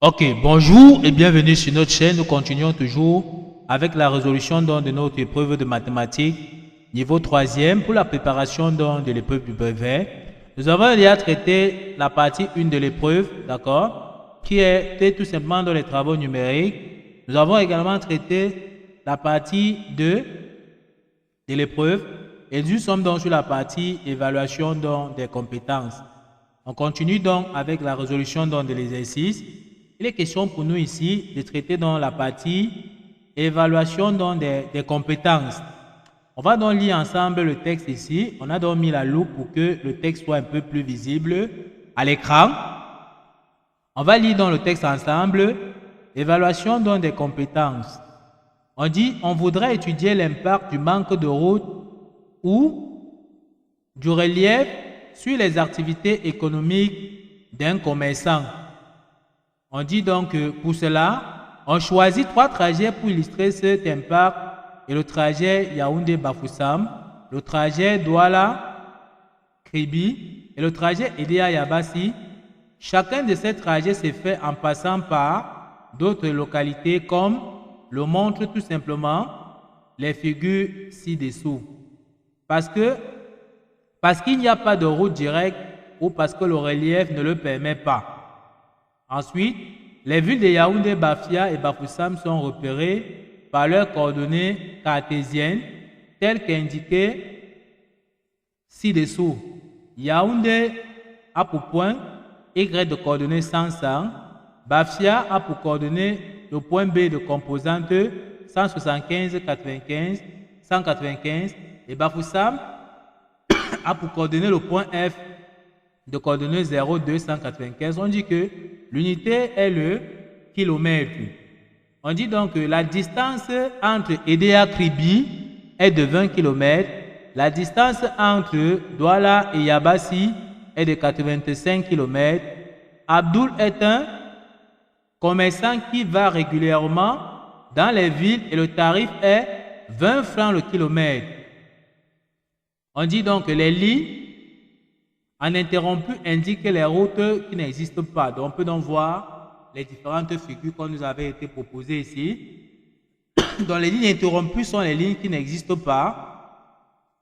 Ok, bonjour et bienvenue sur notre chaîne. Nous continuons toujours avec la résolution de notre épreuve de mathématiques niveau 3e pour la préparation de l'épreuve du brevet. Nous avons déjà traité la partie 1 de l'épreuve, d'accord, qui était tout simplement dans les travaux numériques. Nous avons également traité la partie 2 de l'épreuve et nous sommes donc sur la partie évaluation des compétences. On continue donc avec la résolution de l'exercice. Il est question pour nous ici de traiter dans la partie évaluation des compétences. On va donc lire ensemble le texte ici. On a donc mis la loupe pour que le texte soit un peu plus visible à l'écran. On va lire dans le texte ensemble. Évaluation des compétences. On dit, on voudrait étudier l'impact du manque de route ou du relief sur les activités économiques d'un commerçant. On dit donc que pour cela, on choisit 3 trajets pour illustrer cet impact et le trajet Yaoundé-Bafoussam, le trajet Douala-Kribi et le trajet Edea-Yabassi. Chacun de ces trajets s'est fait en passant par d'autres localités comme le montrent tout simplement les figures ci-dessous. Parce qu'il n'y a pas de route directe ou parce que le relief ne le permet pas. Ensuite, les villes de Yaoundé, Bafia et Bafoussam sont repérées par leurs coordonnées cartésiennes telles qu'indiquées ci-dessous. Yaoundé a pour point Y de coordonnées 100, 100. Bafia a pour coordonnées le point B de composante 175, 95, 195 et Bafoussam a pour coordonner le point F de coordonnées 0, 295. On dit que l'unité est le kilomètre. On dit donc que la distance entre Edea Kribi est de 20 km. La distance entre Douala et Yabassi est de 85 km. Abdoul est un commerçant qui va régulièrement dans les villes et le tarif est 20 francs le kilomètre. On dit donc que les lignes en interrompu indiquent les routes qui n'existent pas. Donc, on peut donc voir les différentes figures qu'on nous avait été proposées ici. Donc, les lignes interrompues sont les lignes qui n'existent pas.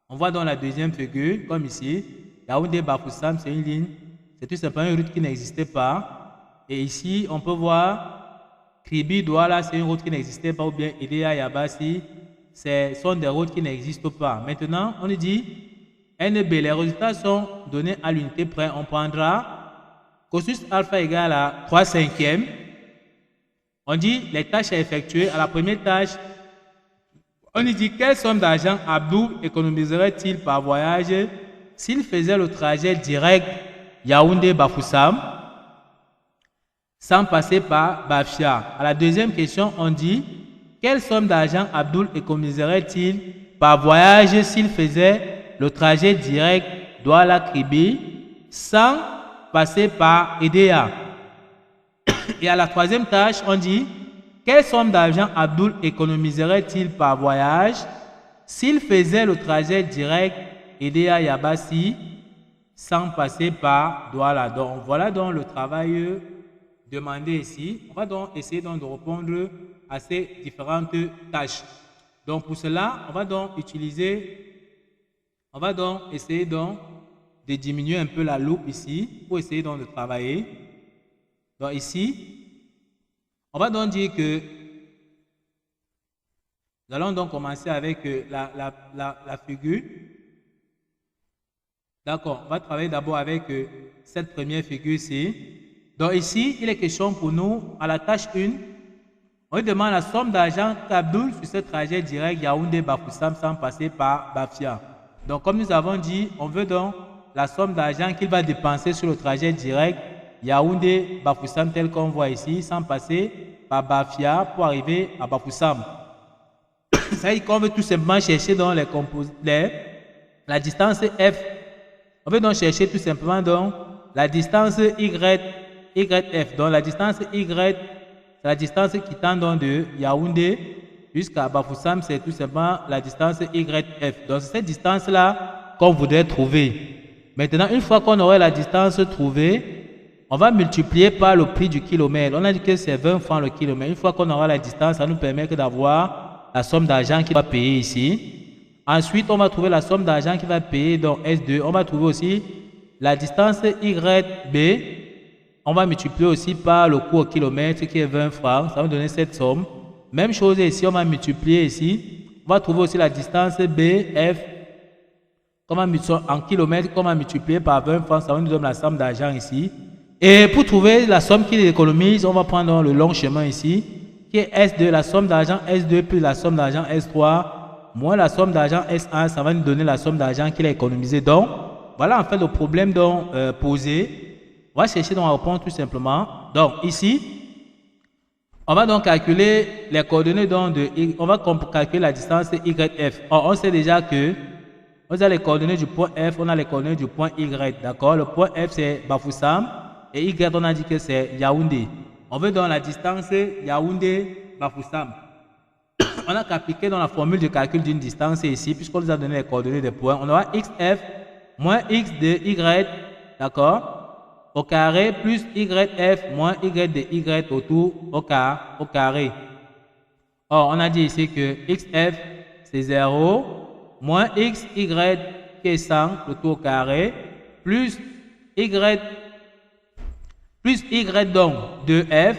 On voit dans la deuxième figure, comme ici, Yaoundé Bafoussam, c'est une ligne, c'est tout simplement une route qui n'existait pas. Et ici, on peut voir Kribi Douala, c'est une route qui n'existait pas, ou bien Edea Yabassi, ce sont des routes qui n'existent pas. Maintenant, on nous dit NB, les résultats sont donnés à l'unité près. On prendra cosinus alpha égale à 3 cinquièmes. On dit les tâches à effectuer. À la première tâche, on dit quelle somme d'argent Abdou économiserait-il par voyage s'il faisait le trajet direct Yaoundé-Bafoussam sans passer par Bafia. À la deuxième question, on dit quelle somme d'argent Abdoul économiserait-il par voyage s'il faisait le trajet direct Douala-Kribi sans passer par Edea. Et à la troisième tâche, on dit quelle somme d'argent Abdoul économiserait-il par voyage s'il faisait le trajet direct Edea-Yabassi sans passer par Douala. Donc voilà donc le travail demandé ici. On va donc essayer donc de répondre à ces différentes tâches. Donc pour cela, on va donc essayer donc de diminuer un peu la loupe ici pour essayer donc de travailler. Donc ici, on va donc dire que nous allons donc commencer avec la figure. D'accord, on va travailler d'abord avec cette première figure-ci. Donc ici, il est question pour nous, à la tâche 1, on demande la somme d'argent qu'Abdoul sur ce trajet direct Yaoundé-Bafoussam sans passer par Bafia. Donc, comme nous avons dit, on veut donc la somme d'argent qu'il va dépenser sur le trajet direct Yaoundé-Bafoussam tel qu'on voit ici, sans passer par Bafia pour arriver à Bafoussam. Ça veut dire qu'on veut tout simplement chercher dans la distance F. On veut donc chercher tout simplement donc la distance YF. Donc, la distance Y, c'est la distance qui tend donc de Yaoundé jusqu'à Bafoussam, c'est tout simplement la distance YF. Donc, c'est cette distance-là qu'on voudrait trouver. Maintenant, une fois qu'on aurait la distance trouvée, On va multiplier par le prix du kilomètre. On a dit que c'est 20 francs le kilomètre. Une fois qu'on aura la distance, ça nous permet d'avoir la somme d'argent qu'il va payer ici. Ensuite, on va trouver la somme d'argent qu'il va payer dans S2. On va trouver aussi la distance YB. On va multiplier aussi par le coût au kilomètre qui est 20 francs. Ça va nous donner cette somme. Même chose ici, on va multiplier ici. On va trouver aussi la distance BF en kilomètres qu'on va multiplier par 20 francs. Ça va nous donner la somme d'argent ici. Et pour trouver la somme qu'il économise, on va prendre le long chemin ici, qui est S2, la somme d'argent S2 plus la somme d'argent S3, moins la somme d'argent S1, ça va nous donner la somme d'argent qu'il a économisé. Donc, voilà en fait le problème posé. On va chercher donc à répondre tout simplement. Donc, ici, on va donc calculer les coordonnées on va calculer la distance YF. Or, on sait déjà que on a les coordonnées du point F, on a les coordonnées du point Y, d'accord? Le point F, c'est Bafoussam. Et Y, on a dit que c'est Yaoundé. On veut donc la distance Yaoundé-Bafoussam. On a qu'appliqué dans la formule de calcul d'une distance ici, puisqu'on nous a donné les coordonnées des points. On aura XF moins X de Y, d'accord, au carré, plus YF moins Y de Y au carré. Or, on a dit ici que XF, c'est 0, moins XY qui est 100, le tout au carré, plus Y donc de F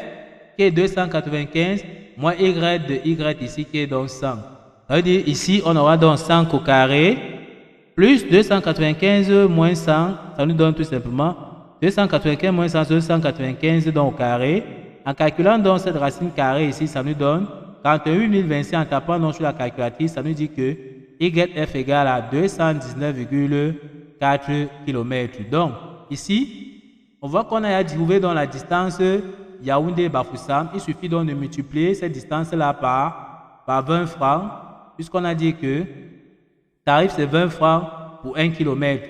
qui est 295 moins Y de Y ici qui est donc 100. Ça veut dire ici on aura donc 100 au carré plus 295 moins 100, ça nous donne tout simplement 295 moins 100, 295 donc au carré. En calculant donc cette racine carrée ici, ça nous donne 41 026 en tapant donc sur la calculatrice, ça nous dit que YF égale à 219,4 km. Donc ici, on voit qu'on a trouvé dans la distance Yaoundé-Bafoussam. Il suffit donc de multiplier cette distance-là par 20 francs, puisqu'on a dit que le tarif c'est 20 francs pour 1 km.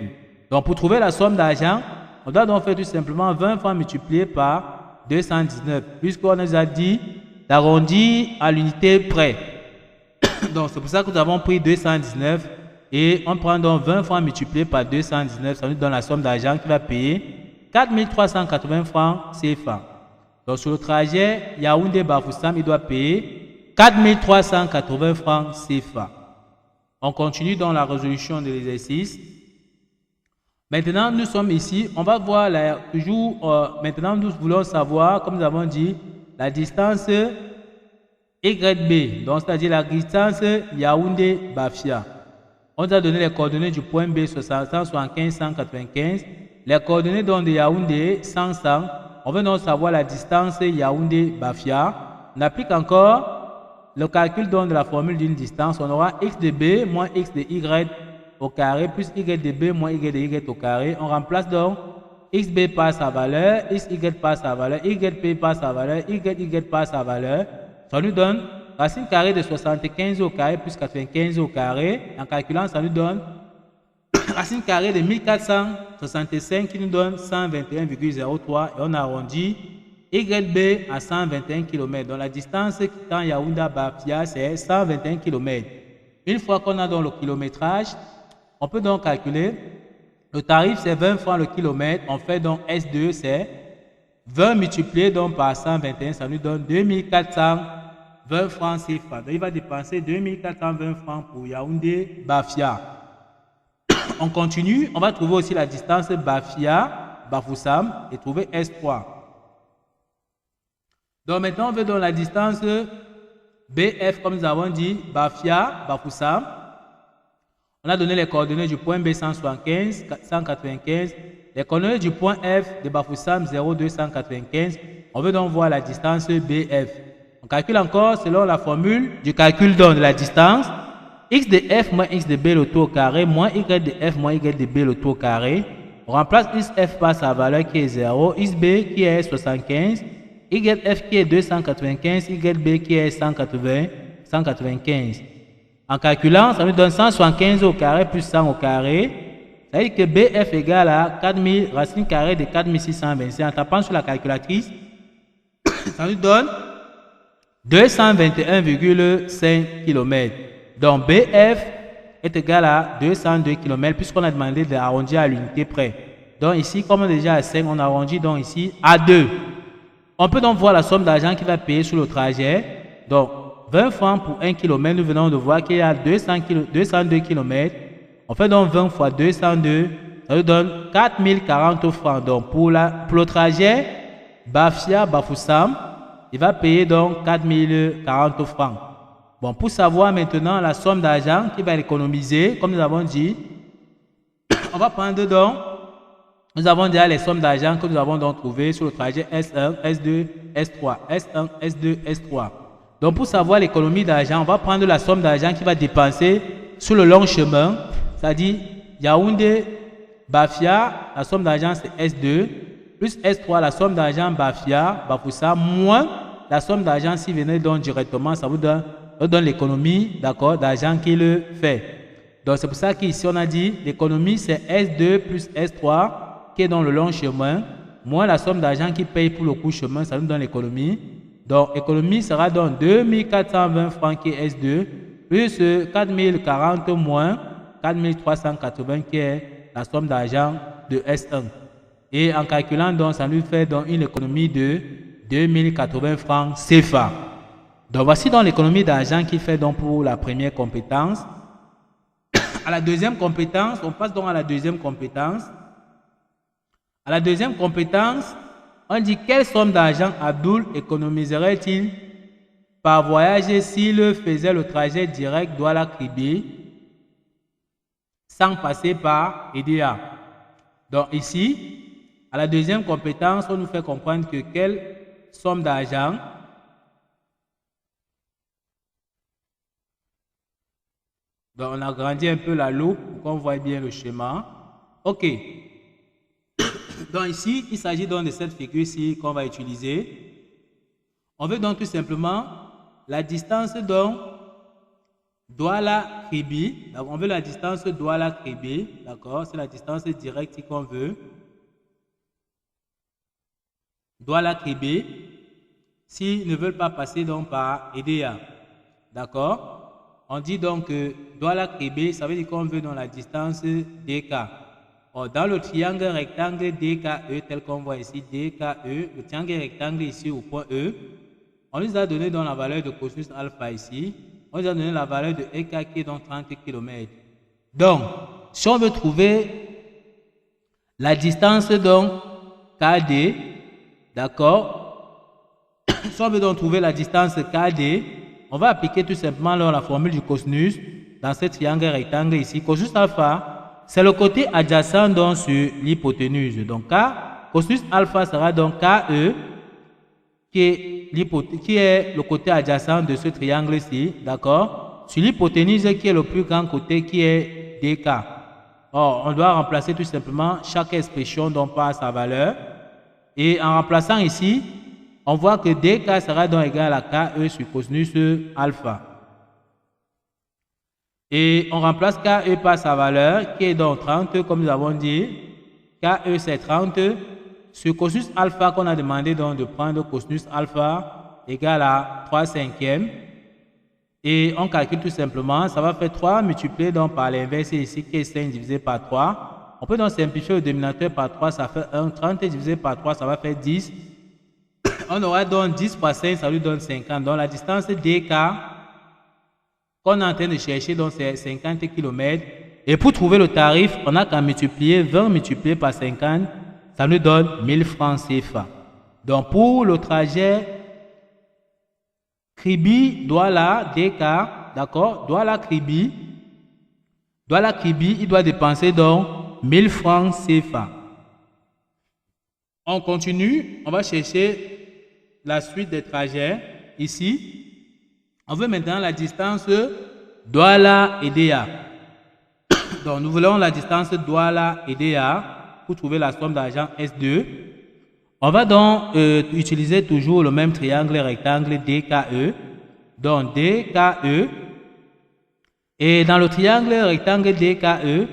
Donc pour trouver la somme d'argent, on doit donc faire tout simplement 20 francs multiplié par 219, puisqu'on a déjà dit d'arrondir à l'unité près. Donc c'est pour ça que nous avons pris 219 et on prend donc 20 francs multiplié par 219, ça nous donne la somme d'argent qu'il va payer. 4 380 francs CFA. Donc sur le trajet Yaoundé-Bafoussam, il doit payer 4 380 francs CFA. On continue dans la résolution de l'exercice. Maintenant, nous sommes ici. On va voir maintenant, nous voulons savoir, comme nous avons dit, la distance YB. Donc, c'est-à-dire la distance Yaoundé-Bafia. On nous a donné les coordonnées du point B 175 195. Les coordonnées donc de Yaoundé, 100. On veut donc savoir la distance Yaoundé-Bafia. On applique encore le calcul donc de la formule d'une distance. On aura x de B moins x de Y au carré plus y de B moins y de Y au carré. On remplace donc xB par sa valeur, xy par sa valeur, yp par sa valeur, yy par sa valeur. Ça nous donne racine carrée de 75 au carré plus 95 au carré. En calculant, ça nous donne racine carrée de 1465 qui nous donne 121,03 et on arrondit YB à 121 km. Donc la distance quittant Yaoundé-Bafia c'est 121 km. Une fois qu'on a donc le kilométrage, on peut donc calculer le tarif c'est 20 francs le kilomètre. On fait donc S2 c'est 20 multiplié donc par 121, ça nous donne 2420 francs CFA. Donc il va dépenser 2420 francs pour Yaoundé-Bafia. On continue, on va trouver aussi la distance Bafia-Bafoussam et trouver S3. Donc maintenant, on veut donc la distance BF, comme nous avons dit, Bafia-Bafoussam. On a donné les coordonnées du point B 175, 195, les coordonnées du point F de Bafoussam 0295. On veut donc voir la distance BF. On calcule encore selon la formule du calcul donc de la distance. X de F moins X de B le tout au carré moins Y de F moins Y de B le tout au carré. On remplace XF par sa valeur qui est 0, XB qui est 75, YF qui est 295, YB qui est 195. En calculant, ça nous donne 175 au carré plus 100 au carré. Ça veut dire que BF égale à 4000, racine carrée de 4625. En tapant sur la calculatrice, ça nous donne 221,5 km. Donc BF est égal à 202 km puisqu'on a demandé d'arrondir à l'unité près. Donc ici, comme on est déjà à 5, on arrondit donc ici à 2. On peut donc voir la somme d'argent qu'il va payer sur le trajet. Donc 20 francs pour 1 km, nous venons de voir qu'il y a 202 km. On fait donc 20 fois 202, ça nous donne 4040 francs. Donc pour le trajet Bafia-Bafoussam, il va payer donc 4040 francs. Bon, pour savoir maintenant la somme d'argent qu'il va économiser, comme nous avons dit, on va prendre donc, nous avons déjà les sommes d'argent que nous avons donc trouvées sur le trajet S1, S2, S3, S1, S2, S3. Donc pour savoir l'économie d'argent, on va prendre la somme d'argent qu'il va dépenser sur le long chemin, c'est-à-dire Yaoundé, Bafia, la somme d'argent c'est S2, plus S3, la somme d'argent Bafia, Bafoussa, moins la somme d'argent s'il venait donc directement, ça vous donne l'économie, d'accord, d'argent qu'il fait. Donc c'est pour ça qu'ici on a dit l'économie c'est S2 plus S3 qui est dans le long chemin, moins la somme d'argent qu'il paye pour le court chemin, ça nous donne l'économie. Donc l'économie sera donc 2420 francs qui est S2 plus 4040 moins 4380 qui est la somme d'argent de S1. Et en calculant donc ça nous fait donc une économie de 2080 francs CFA. Donc voici donc l'économie d'argent qu'il fait donc pour la première compétence. À la deuxième compétence, on passe donc à la deuxième compétence. À la deuxième compétence, on dit quelle somme d'argent Abdoul économiserait-il par voyage s'il faisait le trajet direct Douala-Kribé sans passer par EDA. Donc ici, à la deuxième compétence, on nous fait comprendre que quelle somme d'argent donc on a agrandi un peu la loupe pour qu'on voit bien le schéma. Ok. Donc ici, il s'agit donc de cette figure-ci qu'on va utiliser. On veut donc tout simplement la distance donc Douala-Kribi. Donc on veut la distance Douala-Kribi. D'accord? C'est la distance directe qu'on veut. Douala-Kribi. S'ils ne veulent pas passer donc par EDA. D'accord? On dit donc que Douala-Kribé, ça veut dire qu'on veut dans la distance DK. Or, dans le triangle rectangle DKE, tel qu'on voit ici, DKE, le triangle rectangle ici au point E, on nous a donné dans la valeur de cosinus alpha ici, on nous a donné la valeur de EK qui est dans 30 km. Donc, si on veut trouver la distance donc KD, d'accord, si on veut donc trouver la distance KD, on va appliquer tout simplement la formule du cosinus dans ce triangle rectangle ici. Cosinus alpha, c'est le côté adjacent donc sur l'hypoténuse. Donc cosinus alpha sera donc KE qui est le côté adjacent de ce triangle ici, d'accord, sur l'hypoténuse qui est le plus grand côté qui est DK. Or, on doit remplacer tout simplement chaque expression donc par sa valeur. Et en remplaçant ici, on voit que DK sera donc égal à KE sur cosinus alpha. Et on remplace KE par sa valeur qui est donc 30 comme nous avons dit. KE c'est 30 sur cosinus alpha qu'on a demandé donc de prendre cosinus alpha égal à 3 cinquièmes. Et on calcule tout simplement, ça va faire 3 multiplié donc par l'inverse ici qui est 5 divisé par 3. On peut donc simplifier le dénominateur par 3, ça fait 1. 30 divisé par 3, ça va faire 10. On aura donc 10 fois 5, ça lui donne 50. Donc la distance DK qu'on est en train de chercher, donc c'est 50 km. Et pour trouver le tarif, on n'a qu'à multiplier 20 multiplié par 50, ça nous donne 1000 francs CFA. Donc pour le trajet Kribi-Douala DK, d'accord, Douala-Kribi, il doit dépenser donc 1000 francs CFA. On continue, on va chercher la suite des trajets ici. On veut maintenant la distance Douala-EDA. Donc, nous voulons la distance Douala-EDA pour trouver la somme d'argent S2. On va donc utiliser toujours le même triangle rectangle DKE. Donc, DKE. Et dans le triangle rectangle DKE,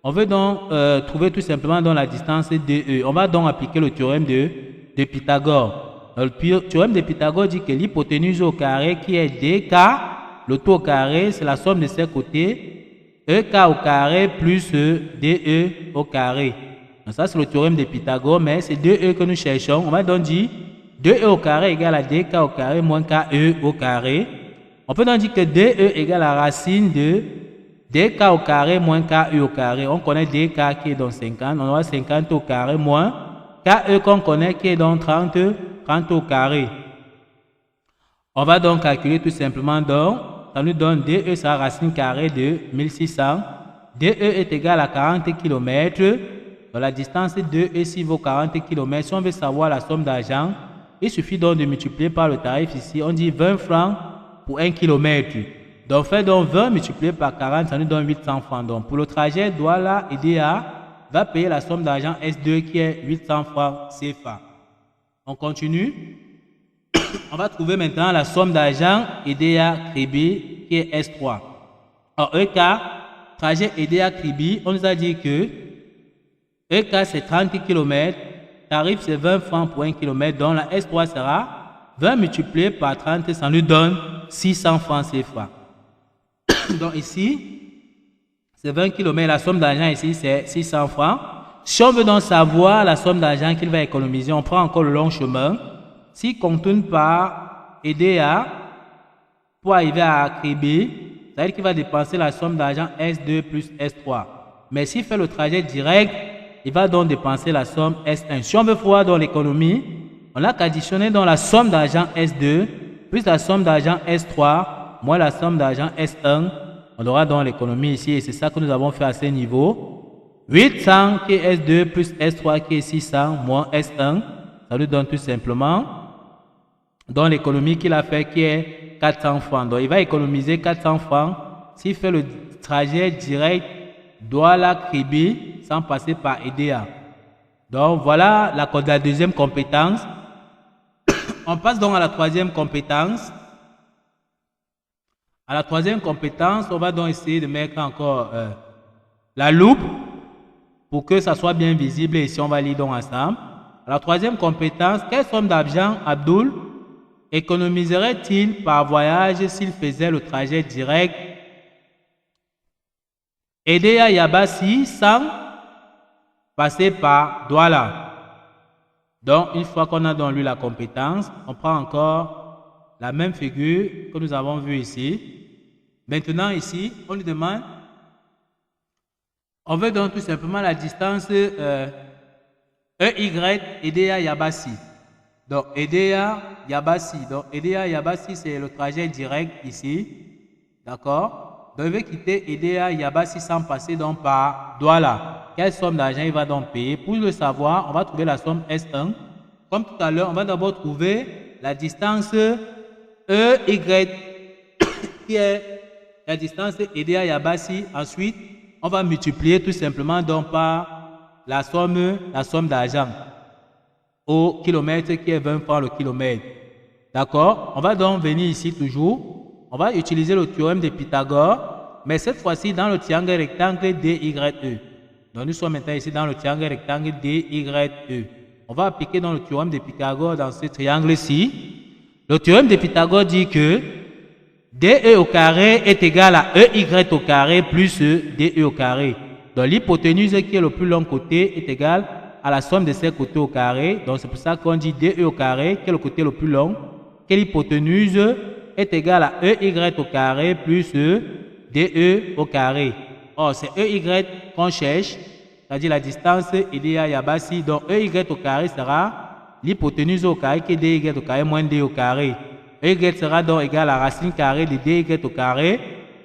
on veut donc trouver tout simplement dans la distance DE. On va donc appliquer le théorème de Pythagore. Le théorème de Pythagore dit que l'hypoténuse au carré qui est DK, le tout au carré, c'est la somme de ses côtés, EK au carré plus DE au carré. Donc ça, c'est le théorème de Pythagore, mais c'est 2e que nous cherchons. On va donc dire 2e au carré égale à 2k au carré moins ke au carré. On peut donc dire que 2e égale la racine de 2k au carré moins ke au carré. On connaît 2k qui est dans 50. On aura 50 au carré moins ke qu'on connaît qui est dans 30 au carré. On va donc calculer tout simplement donc, ça nous donne 2e sera racine carrée de 1600. 2e est égal à 40 km. Donc la distance 2e ici vaut 40 km. Si on veut savoir la somme d'argent, il suffit donc de multiplier par le tarif ici. On dit 20 francs pour 1 km. Donc fait donc 20 multiplié par 40, ça nous donne 800 francs. Donc pour le trajet, Douala EDA va payer la somme d'argent S2 qui est 800 francs CFA. On continue. On va trouver maintenant la somme d'argent EDA Kribi qui est S3. Alors EK, trajet EDA Kribi, on nous a dit que EK c'est 30 km, tarif c'est 20 francs pour 1 km, donc la S3 sera 20 multiplié par 30, ça nous donne 600 francs CFA. Donc ici, c'est 20 km, la somme d'argent ici c'est 600 francs. Si on veut donc savoir la somme d'argent qu'il va économiser, on prend encore le long chemin. S'il contourne par EDA pour arriver à Kribi, ça veut dire qu'il va dépenser la somme d'argent S2 plus S3. Mais s'il fait le trajet direct, il va donc dépenser la somme S1. Si on veut voir dans l'économie, on n'a qu'à additionner dans la somme d'argent S2 plus la somme d'argent S3 moins la somme d'argent S1. On aura donc l'économie ici et c'est ça que nous avons fait à ce niveau. 800 qui est S2 plus S3 qui est 600 moins S1. Ça nous donne tout simplement dans l'économie qu'il a fait qui est 400 francs. Donc il va économiser 400 francs s'il fait le trajet direct Douala Kribi sans passer par EDA. Donc voilà la deuxième compétence. On passe donc à la troisième compétence. À la troisième compétence, on va donc essayer de mettre encore la loupe pour que ça soit bien visible et ici on va lire donc ensemble. À la troisième compétence, quelle somme d'argent Abdoul économiserait-il par voyage s'il faisait le trajet direct EDA Yabassi sans passer par Douala? Donc, une fois qu'on a donc lu la compétence, on prend encore la même figure que nous avons vue ici. Maintenant, ici, on lui demande, on veut donc tout simplement la distance EY EDA Yabassi. Donc, EDA Yabassi. Donc, EDA Yabassi, c'est le trajet direct ici. D'accord? Donc, il veut quitter EDA Yabassi sans passer donc par Douala. Quelle somme d'argent il va donc payer? Pour le savoir, on va trouver la somme S1. Comme tout à l'heure, on va d'abord trouver la distance EY qui est la distance EDA Yabassi. Ensuite, on va multiplier tout simplement donc par la somme d'argent au kilomètre qui est 20 francs le kilomètre. D'accord? On va donc venir ici toujours. On va utiliser le théorème de Pythagore, mais cette fois-ci dans le triangle rectangle DYE. Donc nous sommes maintenant ici dans le triangle rectangle DYE. On va appliquer dans le théorème de Pythagore dans ce triangle-ci. Le théorème de Pythagore dit que DE au carré est égal à EY au carré plus DE au carré. Donc l'hypoténuse qui est le plus long côté est égale à la somme de ses côtés au carré. Donc c'est pour ça qu'on dit DE au carré qui est le côté le plus long. Que l'hypoténuse est égale à EY au carré plus DE au carré. Or c'est EY qu'on cherche, c'est-à-dire la distance EDA Yabassi. Donc EY au carré sera l'hypoténuse au carré qui est DY au carré moins D au carré. EY sera donc égal à la racine carrée de DY au carré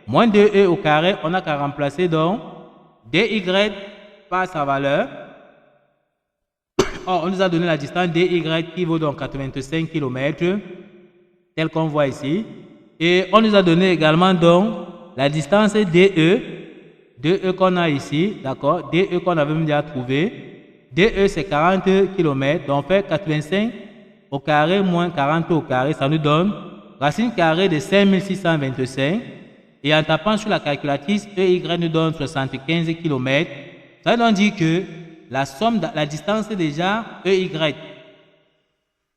moins 2E au carré. On n'a qu'à remplacer donc DY par sa valeur. Or, on nous a donné la distance DY qui vaut donc 85 km, tel qu'on voit ici. Et on nous a donné également donc la distance DE qu'on a ici, d'accord, DE qu'on avait déjà trouvé. DE c'est 40 km, donc on fait 85 au carré moins 40 au carré, ça nous donne racine carrée de 5625. Et en tapant sur la calculatrice, EY nous donne 75 km. Ça veut dire que la distance est déjà EY.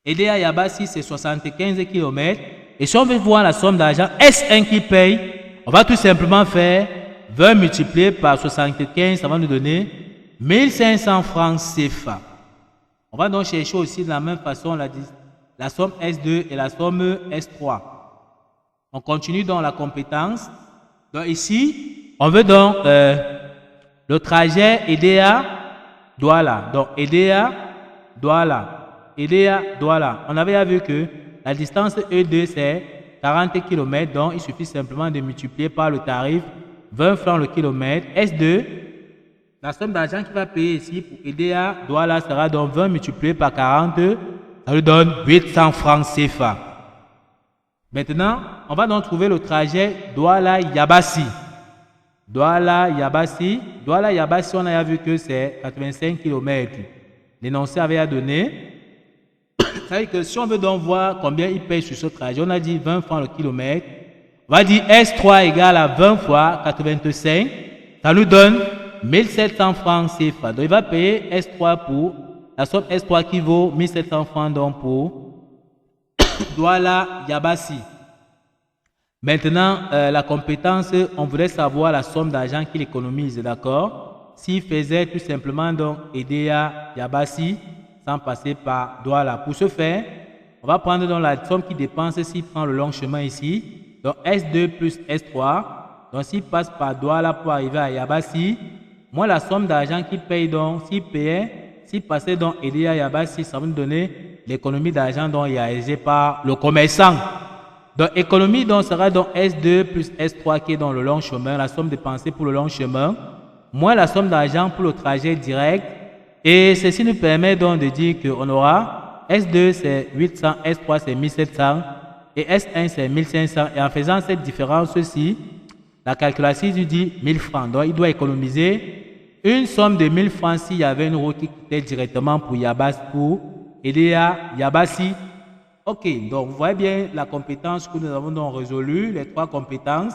EDA Yabassi c'est 75 km. Et si on veut voir la somme d'argent S1 qui paye, on va tout simplement faire 20 multiplié par 75, ça va nous donner 1500 francs CFA. On va donc chercher aussi de la même façon la somme S2 et la somme S3. On continue dans la compétence. Donc ici, on veut donc le trajet EDA Douala. Donc EDA Douala. EDA Douala. On avait vu que la distance E2 c'est 40 km. Donc il suffit simplement de multiplier par le tarif 20 francs le kilomètre. S2, la somme d'argent qu'il va payer ici pour EDA Douala sera donc 20 multiplié par 40. Ça lui donne 800 francs CFA. Maintenant, on va donc trouver le trajet Douala-Yabassi. Douala-Yabassi. Douala-Yabassi, on a vu que c'est 85 km. L'énoncé avait à donner. Ça veut dire que si on veut donc voir combien il paye sur ce trajet, on a dit 20 francs le kilomètre. On va dire S3 égale à 20 fois 85. Ça nous donne 1700 francs CFA. Donc il va payer S3 pour la somme S3 qui vaut 1700 francs donc pour Douala-Yabassi. Maintenant, la compétence, on voudrait savoir la somme d'argent qu'il économise, d'accord? S'il faisait tout simplement donc EDA-Yabassi sans passer par Douala. Pour ce faire, on va prendre donc la somme qu'il dépense s'il prend le long chemin ici. Donc S2 plus S3. Donc s'il passe par Douala pour arriver à Yabassi, moins la somme d'argent qu'il paye donc, s'il passait donc EDA-Yabassi, ça va nous donner l'économie d'argent dont il a réalisé par le commerçant. Donc, économie donc, sera donc S2 plus S3 qui est dans le long chemin, la somme dépensée pour le long chemin, moins la somme d'argent pour le trajet direct. Et ceci nous permet donc de dire qu'on aura S2 c'est 800, S3 c'est 1700 et S1 c'est 1500. Et en faisant cette différence-ci, la calculatrice lui dit 1000 francs. Donc, il doit économiser une somme de 1000 francs s'il y avait une route qui coûtait directement pour Yabassi, pour EDA-Yabassi. Ok, donc vous voyez bien la compétence que nous avons donc résolue, les trois compétences.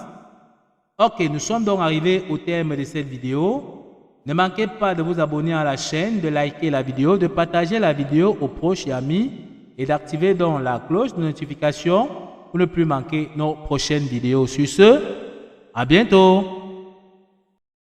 Ok, nous sommes donc arrivés au terme de cette vidéo. Ne manquez pas de vous abonner à la chaîne, de liker la vidéo, de partager la vidéo aux proches et amis et d'activer donc la cloche de notification pour ne plus manquer nos prochaines vidéos. Sur ce, à bientôt.